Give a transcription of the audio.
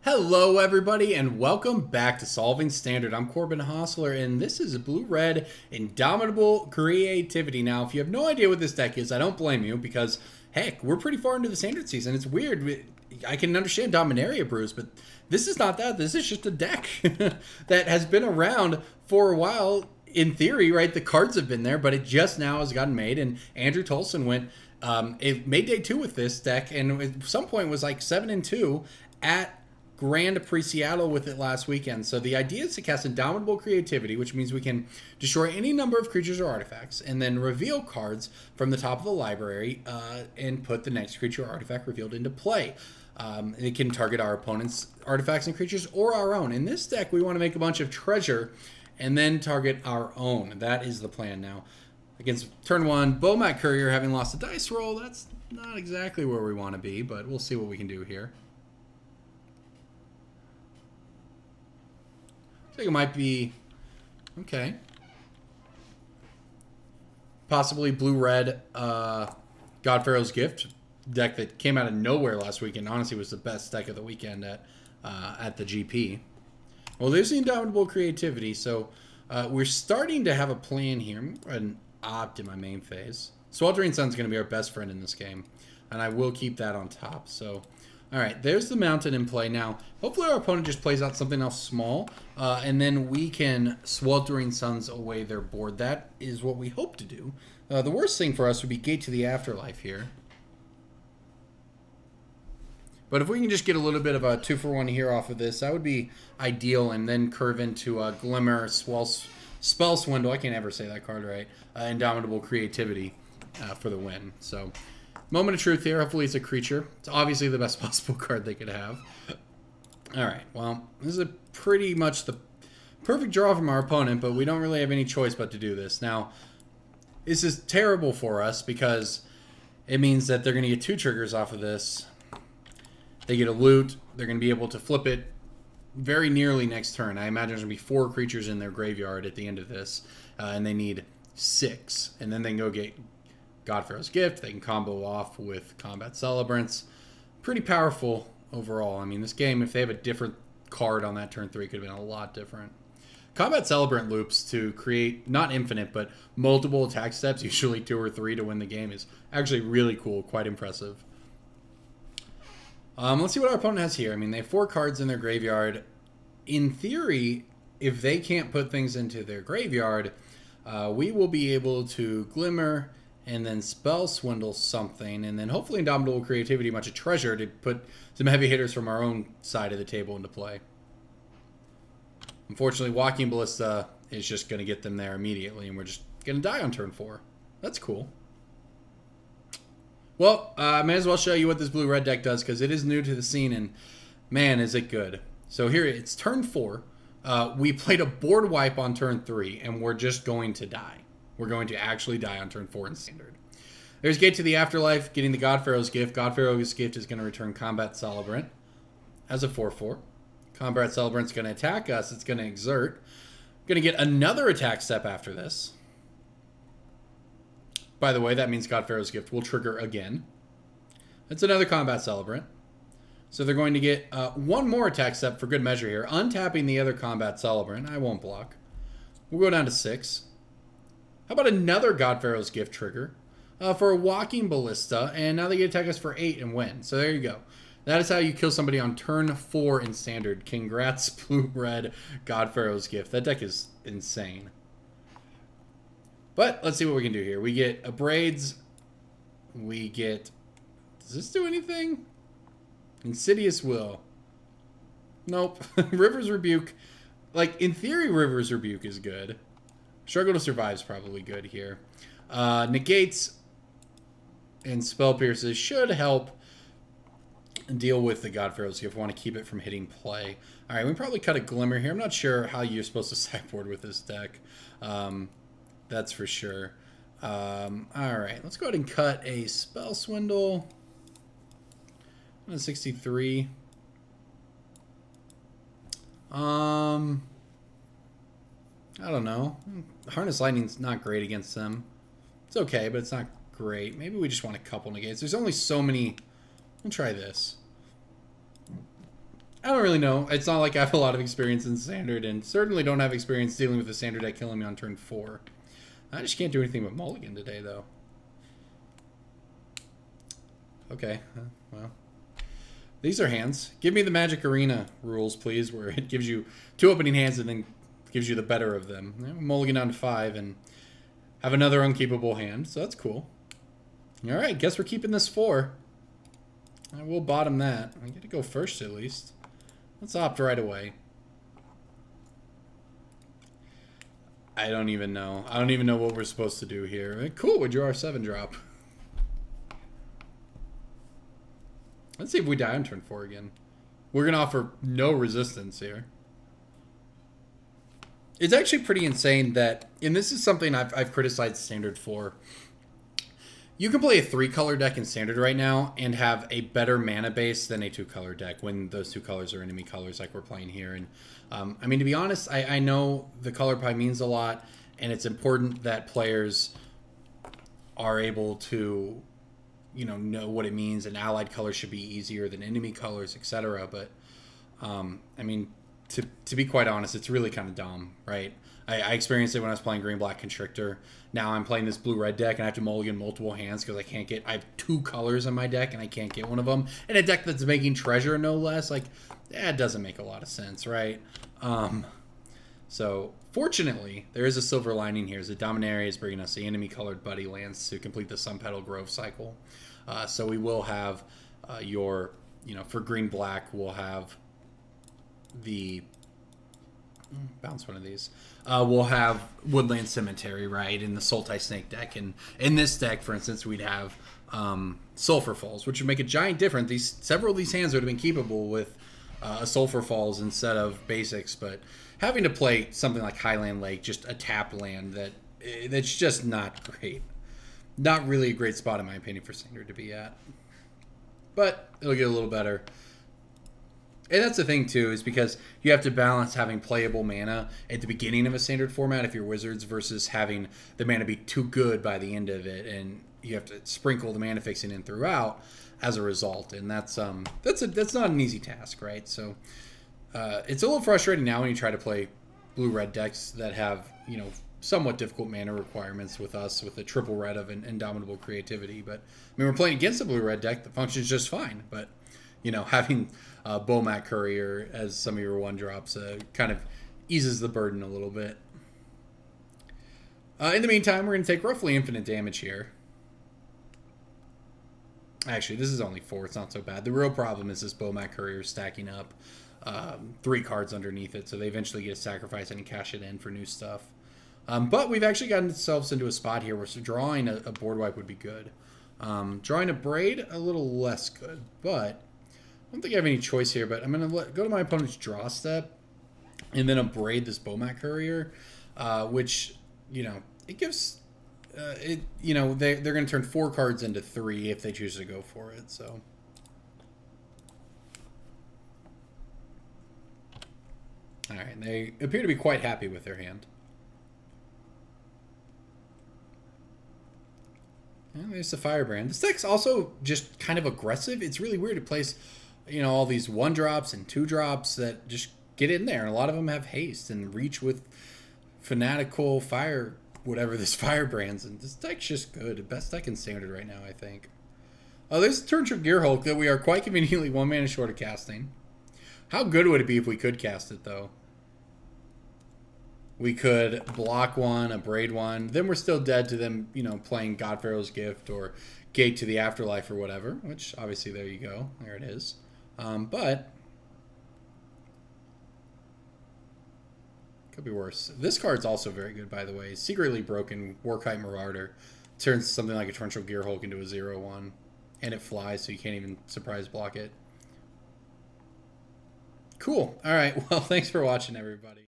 Hello everybody and welcome back to Solving Standard. I'm Corbin Hostler and this is Blue-Red Indomitable Creativity. Now if you have no idea what this deck is, I don't blame you because heck, we're pretty far into the standard season. It's weird. I can understand Dominaria brews, but this is not that. This is just a deck that has been around for a while. In theory, right, the cards have been there, but it just now has gotten made, and Andrew Tolson went it made day 2 with this deck and at some point was like 7-2 at Grand Prix Seattle with it last weekend. So the idea is to cast Indomitable Creativity, which means we can destroy any number of creatures or artifacts, and then reveal cards from the top of the library and put the next creature or artifact revealed into play. It can target our opponent's artifacts and creatures or our own. In this deck, we want to make a bunch of treasure and then target our own. That is the plan now. Against turn 1, Bomat Courier having lost a dice roll, that's not exactly where we want to be, but we'll see what we can do here. I think it might be, okay, possibly blue-red God-Pharaoh's Gift deck that came out of nowhere last weekend. Honestly, was the best deck of the weekend at the GP. Well, there's the Indomitable Creativity, so we're starting to have a plan here. I'm going to opt in my main phase. Sweltering Sun's going to be our best friend in this game, and I will keep that on top. So, all right, there's the mountain in play. Now, hopefully our opponent just plays out something else small, and then we can Sweltering Suns away their board. That is what we hope to do. The worst thing for us would be Gate to the Afterlife here. But if we can just get a little bit of a 2-for-1 here off of this, that would be ideal, and then curve into Glimmer, Spell Swindle. I can't ever say that card right. Indomitable Creativity for the win. So, moment of truth here. Hopefully it's a creature. It's obviously the best possible card they could have. Alright, well, this is pretty much the perfect draw from our opponent, but we don't really have any choice but to do this. Now, this is terrible for us because it means that they're going to get 2 triggers off of this. They get a loot. They're going to be able to flip it very nearly next turn. I imagine there's going to be 4 creatures in their graveyard at the end of this, and they need 6. And then they can go get God-Pharaoh's Gift. They can combo off with Combat Celebrants. Pretty powerful overall. I mean, this game, if they have a different card on that turn 3, could have been a lot different. Combat Celebrant loops to create, not infinite, but multiple attack steps, usually 2 or 3 to win the game, is actually really cool, quite impressive. Let's see what our opponent has here. I mean, they have 4 cards in their graveyard. In theory, if they can't put things into their graveyard, we will be able to Glimmer and then Spell Swindle something, and then hopefully Indomitable Creativity, much a treasure, to put some heavy hitters from our own side of the table into play. Unfortunately, Walking Ballista is just going to get them there immediately, and we're just going to die on turn 4. That's cool. Well, I may as well show you what this blue-red deck does, because it is new to the scene, and man, is it good. So here, it's turn 4. We played a board wipe on turn 3, and we're just going to die. We're going to actually die on turn 4 in Standard. There's Gate to the Afterlife, getting the God-Pharaoh's Gift. God-Pharaoh's Gift is going to return Combat Celebrant as a 4-4. Combat Celebrant's going to attack us. It's going to exert. Going to get another attack step after this. By the way, that means God-Pharaoh's Gift will trigger again. That's another Combat Celebrant. So they're going to get 1 more attack step for good measure here. Untapping the other Combat Celebrant. I won't block. We'll go down to 6. How about another God-Pharaoh's Gift trigger for a Walking Ballista, and now they get to attack us for 8 and win. So there you go. That is how you kill somebody on turn 4 in Standard. Congrats, Blue-Red God-Pharaoh's Gift. That deck is insane. But let's see what we can do here. We get a Braids. We get... Does this do anything? Insidious Will. Nope. River's Rebuke. Like, in theory, River's Rebuke is good. Struggle to Survive is probably good here. Negates and Spell Pierces should help deal with the God-Pharaoh's Gift. We want to keep it from hitting play. All right, we probably cut a Glimmer here. I'm not sure how you're supposed to sideboard with this deck. That's for sure. All right, let's go ahead and cut a Spell Swindle. 63. I don't know. Harness Lightning's not great against them. It's okay, but it's not great. Maybe we just want a couple negates. There's only so many. We'll try this. I don't really know. It's not like I have a lot of experience in Standard, and certainly don't have experience dealing with the Standard deck killing me on turn 4. I just can't do anything but mulligan today, though. Okay, well. These are hands. Give me the Magic Arena rules, please, where it gives you 2 opening hands and then gives you the better of them. Mulligan down to 5 and have another unkeepable hand, so that's cool. Alright, guess we're keeping this 4. I will bottom that. I get to go first, at least. Let's opt right away. I don't even know. I don't even know what we're supposed to do here. Cool, we drew our 7 drop. Let's see if we die on turn 4 again. We're going to offer no resistance here. It's actually pretty insane that, and this is something I've criticized Standard for. You can play a 3-color deck in Standard right now and have a better mana base than a 2-color deck when those 2 colors are enemy colors like we're playing here. And I mean, to be honest, I know the color pie means a lot, and it's important that players are able to, you know what it means, and allied colors should be easier than enemy colors, etc. But I mean, to be quite honest, it's really kind of dumb, right? I experienced it when I was playing Green-Black Constrictor. Now I'm playing this blue-red deck, and I have to mulligan multiple hands because I have 2 colors on my deck, and I can't get one of them. And a deck that's making treasure, no less, like, it doesn't make a lot of sense, right? So, fortunately, there is a silver lining here. The Dominaria is bringing us the enemy-colored buddy lands to complete the Sunpetal Grove cycle. So we will have for green-black, we'll have the... bounce one of these. We'll have Woodland Cemetery, right, in the Sultai Snake deck. And in this deck, for instance, we'd have Sulphur Falls, which would make a giant difference. Several of these hands would have been keepable with a Sulphur Falls instead of basics, but having to play something like Highland Lake, just a tap land that's just not great. Not really a great spot, in my opinion, for Standard to be at. But it'll get a little better. And that's the thing, too, is because you have to balance having playable mana at the beginning of a Standard format if you're Wizards versus having the mana be too good by the end of it. And you have to sprinkle the mana fixing in throughout as a result. And that's not an easy task, right? So it's a little frustrating now when you try to play blue-red decks that have, somewhat difficult mana requirements with us with the triple red of an Indomitable Creativity. But, I mean, we're playing against a blue-red deck that functions just fine. But, having... Bomat Courier as some of your 1-drops kind of eases the burden a little bit. In the meantime, we're going to take roughly infinite damage here. Actually, this is only 4. It's not so bad. The real problem is this Bomat Courier stacking up 3 cards underneath it, so they eventually get a sacrifice and cash it in for new stuff. But we've actually gotten ourselves into a spot here where drawing a board wipe would be good. Drawing a Braid, a little less good, but... I don't think I have any choice here, but I'm going to go to my opponent's draw step and then Braid this Bomat Courier, which, it gives, they're going to turn 4 cards into 3 if they choose to go for it, so. All right, they appear to be quite happy with their hand. And there's the Firebrand. This deck's also just kind of aggressive. It's really weird to place... all these 1-drops and 2-drops that just get in there. And a lot of them have haste and reach with fanatical fire, whatever this Firebrand's. And this deck's just good. The best deck in Standard right now, I think. Oh, there's Torrential Gearhulk that we are quite conveniently 1 mana short of casting. How good would it be if we could cast it, though? We could block 1, Braid 1. Then we're still dead to them, playing God-Pharaoh's Gift or Gate to the Afterlife or whatever. Which, obviously, there you go. There it is. But could be worse. This card's also very good, by the way. Secretly Broken Warkite Marauder turns something like a Torrential Gearhulk into a 0/1, and it flies, so you can't even surprise block it. Cool. All right. Well, thanks for watching, everybody.